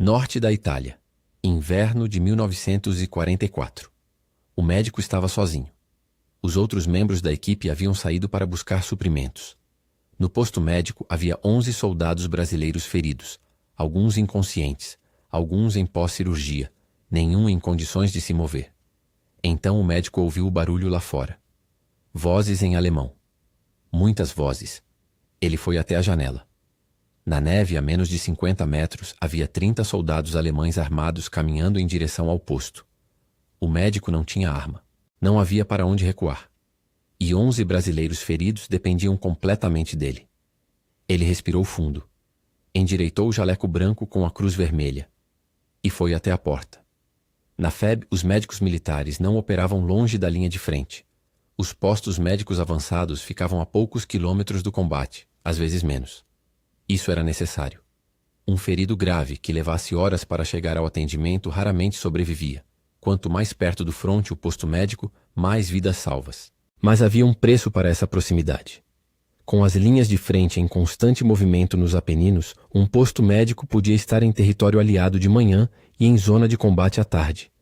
Norte da Itália. Inverno de 1944. O médico estava sozinho. Os outros membros da equipe haviam saído para buscar suprimentos. No posto médico havia 11 soldados brasileiros feridos, alguns inconscientes, alguns em pós-cirurgia, nenhum em condições de se mover. Então o médico ouviu o barulho lá fora. Vozes em alemão. Muitas vozes. Ele foi até a janela. Na neve, a menos de 50 metros, havia 30 soldados alemães armados caminhando em direção ao posto. O médico não tinha arma. Não havia para onde recuar. E 11 brasileiros feridos dependiam completamente dele. Ele respirou fundo. Endireitou o jaleco branco com a cruz vermelha. E foi até a porta. Na FEB, os médicos militares não operavam longe da linha de frente. Os postos médicos avançados ficavam a poucos quilômetros do combate, às vezes menos. Isso era necessário. Um ferido grave que levasse horas para chegar ao atendimento raramente sobrevivia. Quanto mais perto do fronte o posto médico, mais vidas salvas. Mas havia um preço para essa proximidade. Com as linhas de frente em constante movimento nos Apeninos, um posto médico podia estar em território aliado de manhã e em zona de combate à tarde.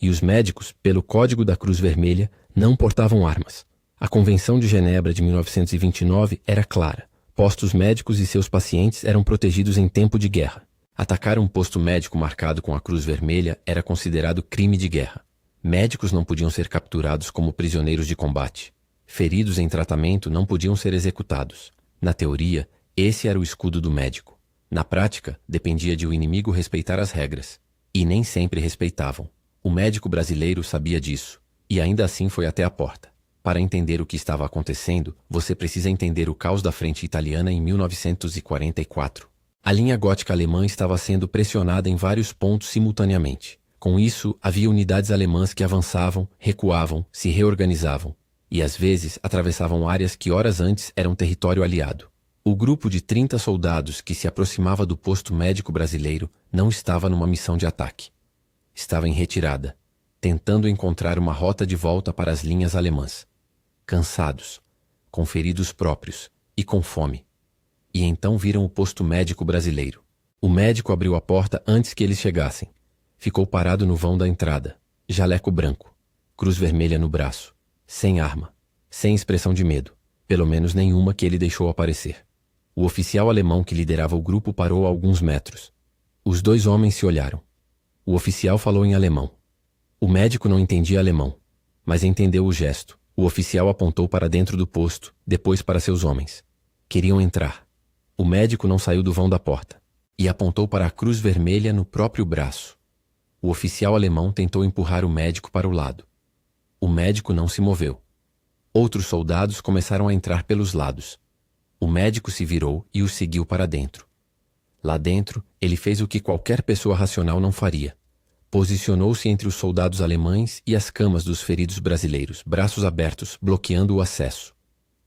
E os médicos, pelo Código da Cruz Vermelha, não portavam armas. A Convenção de Genebra de 1929 era clara. Postos médicos e seus pacientes eram protegidos em tempo de guerra. Atacar um posto médico marcado com a Cruz Vermelha era considerado crime de guerra. Médicos não podiam ser capturados como prisioneiros de combate. Feridos em tratamento não podiam ser executados. Na teoria, esse era o escudo do médico. Na prática, dependia de o inimigo respeitar as regras. E nem sempre respeitavam. O médico brasileiro sabia disso, e ainda assim foi até a porta. Para entender o que estava acontecendo, você precisa entender o caos da frente italiana em 1944. A linha gótica alemã estava sendo pressionada em vários pontos simultaneamente. Com isso, havia unidades alemãs que avançavam, recuavam, se reorganizavam, e às vezes atravessavam áreas que horas antes eram território aliado. O grupo de 30 soldados que se aproximava do posto médico brasileiro não estava numa missão de ataque. Estava em retirada, tentando encontrar uma rota de volta para as linhas alemãs. Cansados, com feridos próprios e com fome. E então viram o posto médico brasileiro. O médico abriu a porta antes que eles chegassem. Ficou parado no vão da entrada, jaleco branco, cruz vermelha no braço, sem arma, sem expressão de medo, pelo menos nenhuma que ele deixou aparecer. O oficial alemão que liderava o grupo parou a alguns metros. Os dois homens se olharam. O oficial falou em alemão. O médico não entendia alemão, mas entendeu o gesto. O oficial apontou para dentro do posto, depois para seus homens. Queriam entrar. O médico não saiu do vão da porta e apontou para a cruz vermelha no próprio braço. O oficial alemão tentou empurrar o médico para o lado. O médico não se moveu. Outros soldados começaram a entrar pelos lados. O médico se virou e os seguiu para dentro. Lá dentro, ele fez o que qualquer pessoa racional não faria. Posicionou-se entre os soldados alemães e as camas dos feridos brasileiros, braços abertos, bloqueando o acesso.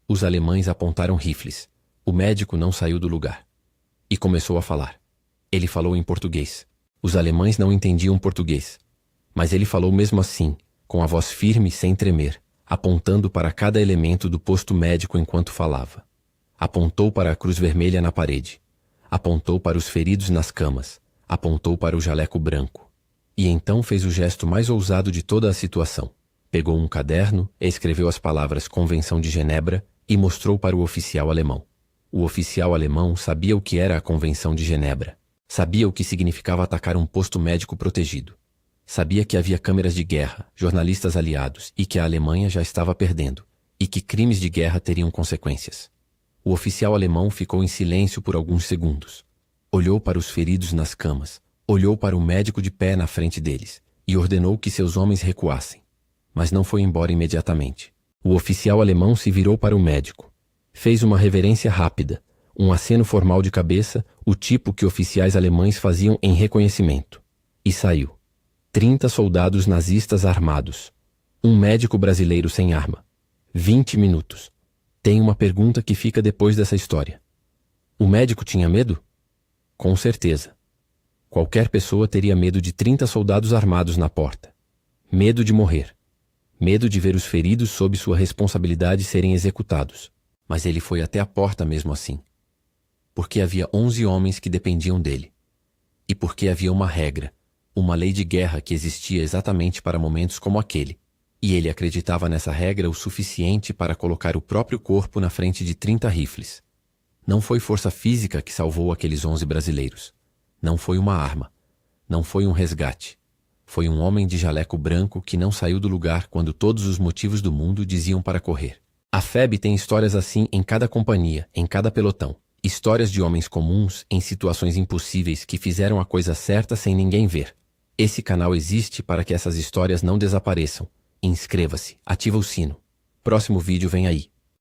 Os alemães apontaram rifles. O médico não saiu do lugar. E começou a falar. Ele falou em português. Os alemães não entendiam português. Mas ele falou mesmo assim, com a voz firme sem tremer, apontando para cada elemento do posto médico enquanto falava. Apontou para a cruz vermelha na parede. Apontou para os feridos nas camas. Apontou para o jaleco branco. E então fez o gesto mais ousado de toda a situação. Pegou um caderno, escreveu as palavras Convenção de Genebra e mostrou para o oficial alemão. O oficial alemão sabia o que era a Convenção de Genebra. Sabia o que significava atacar um posto médico protegido. Sabia que havia câmeras de guerra, jornalistas aliados e que a Alemanha já estava perdendo, e que crimes de guerra teriam consequências. O oficial alemão ficou em silêncio por alguns segundos. Olhou para os feridos nas camas. Olhou para o médico de pé na frente deles e ordenou que seus homens recuassem. Mas não foi embora imediatamente. O oficial alemão se virou para o médico. Fez uma reverência rápida, um aceno formal de cabeça, o tipo que oficiais alemães faziam em reconhecimento. E saiu. 30 soldados nazistas armados. Um médico brasileiro sem arma. 20 minutos. Tem uma pergunta que fica depois dessa história. O médico tinha medo? Com certeza. Qualquer pessoa teria medo de 30 soldados armados na porta. Medo de morrer. Medo de ver os feridos sob sua responsabilidade serem executados. Mas ele foi até a porta mesmo assim. Porque havia 11 homens que dependiam dele. E porque havia uma regra, uma lei de guerra que existia exatamente para momentos como aquele. E ele acreditava nessa regra o suficiente para colocar o próprio corpo na frente de 30 rifles. Não foi força física que salvou aqueles 11 brasileiros. Não foi uma arma. Não foi um resgate. Foi um homem de jaleco branco que não saiu do lugar quando todos os motivos do mundo diziam para correr. A FEB tem histórias assim em cada companhia, em cada pelotão. Histórias de homens comuns em situações impossíveis que fizeram a coisa certa sem ninguém ver. Esse canal existe para que essas histórias não desapareçam. Inscreva-se, ativa o sino. Próximo vídeo vem aí.